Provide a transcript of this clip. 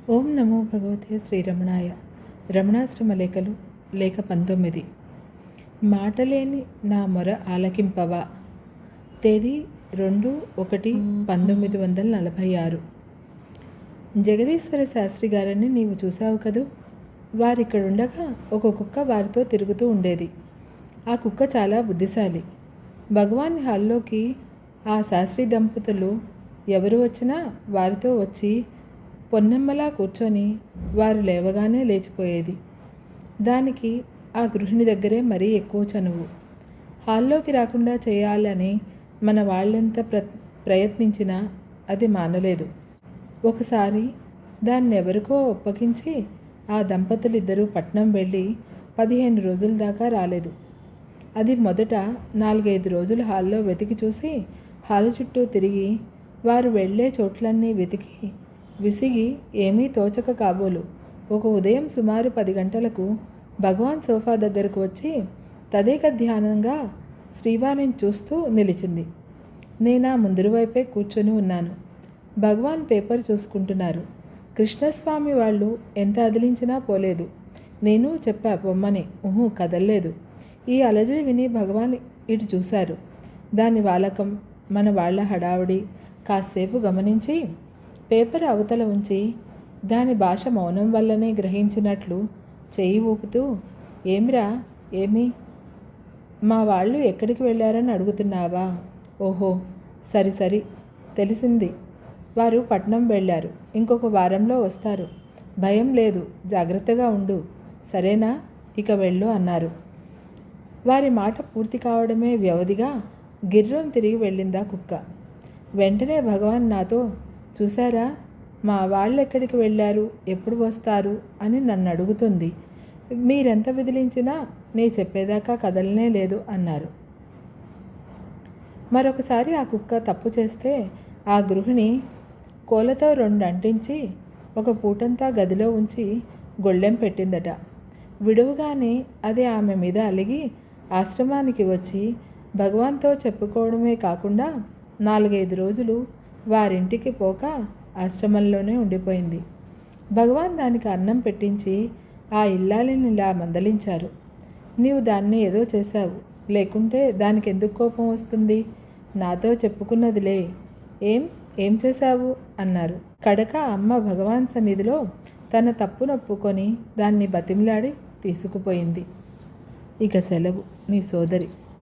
ఓం నమో భగవతే శ్రీరమణాయ. రమణాశ్రమ లేఖలు లేఖ 19. మాటలేని నా మొర ఆలకింపవా. తేదీ 2/1/1946. జగదీశ్వర శాస్త్రి గారని నీవు చూశావు కదూ. వారిక్కడుండగా ఒక కుక్క వారితో తిరుగుతూ ఉండేది. ఆ కుక్క చాలా బుద్ధిశాలి. భగవాన్ హాల్లోకి ఆ శాస్త్రి దంపతులు ఎవరు వచ్చినా వారితో వచ్చి పొన్నమ్మలా కూర్చొని వారు లేవగానే లేచిపోయేది. దానికి ఆ గృహిణి దగ్గరే మరీ ఎక్కువ చనువు. హాల్లోకి రాకుండా చేయాలని మన వాళ్ళెంత ప్రయత్నించినా అది మానలేదు. ఒకసారి దాన్నెవరికో ఒప్పగించి ఆ దంపతులిద్దరూ పట్నం వెళ్ళి 15 రోజుల దాకా రాలేదు. అది మొదట 4-5 రోజులు హాల్లో వెతికి చూసి హాలు చుట్టూ తిరిగి వారు వెళ్ళే చోట్లన్నీ వెతికి విసిగి ఏమీ తోచక కాబోలు ఒక ఉదయం సుమారు 10 గంటలకు భగవాన్ సోఫా దగ్గరకు వచ్చి తదేక ధ్యానంగా శ్రీవారిని చూస్తూ నిలిచింది. నేనా ముందరి వైపే కూర్చొని ఉన్నాను. భగవాన్ పేపర్ చూసుకుంటున్నారు. కృష్ణస్వామి వాళ్ళు ఎంత అదిలించినా పోలేదు. నేను చెప్పా బొమ్మని. కదల్లేదు. ఈ అలజడి విని భగవాన్ ఇటు చూశారు. దాని వాలకం, మన వాళ్ళ హడావుడి కాసేపు గమనించి పేపర్ అవతల ఉంచి దాని భాష మౌనం వల్లనే గ్రహించినట్లు చెయ్యి ఊపుతూ, ఏమిరా, ఏమి, మా వాళ్ళు ఎక్కడికి వెళ్ళారని అడుగుతున్నావా? ఓహో, సరి తెలిసింది. వారు పట్నం వెళ్ళారు. ఇంకొక వారంలో వస్తారు. భయం లేదు, జాగ్రత్తగా ఉండు, సరేనా? ఇక వెళ్ళు అన్నారు. వారి మాట పూర్తి కావడమే వ్యవధిగా గిర్రం తిరిగి వెళ్ళిందా కుక్క. వెంటనే భగవాన్ నాతో, చూసారా, మా వాళ్ళు ఎక్కడికి వెళ్ళారు, ఎప్పుడు వస్తారు అని నన్ను అడుగుతుంది. మీరెంత విదిలించినా నే చెప్పేదాకా కదలనే లేదు అన్నారు. మరొకసారి ఆ కుక్క తప్పు చేస్తే ఆ గృహిణి కోలతో 2 అంటించి ఒక పూటంతా గదిలో ఉంచి గొళ్ళెం పెట్టిందట. విడువగానే అది ఆమె మీద అలిగి ఆశ్రమానికి వచ్చి భగవాన్తో చెప్పుకోవడమే కాకుండా 4-5 రోజులు వారింటికి పోక ఆశ్రమంలోనే ఉండిపోయింది. భగవాన్ దానికి అన్నం పెట్టించి ఆ ఇల్లాలిని ఇలా మందలించారు. నీవు దాన్ని ఏదో చేశావు, లేకుంటే దానికి ఎందుకు కోపం వస్తుంది? నాతో చెప్పుకున్నదిలే. ఏం చేశావు అన్నారు. కడక అమ్మ భగవాన్ సన్నిధిలో తన తప్పు నొప్పుకొని దాన్ని బతిమిలాడి తీసుకుపోయింది. ఇక సెలవు. నీ సోదరి.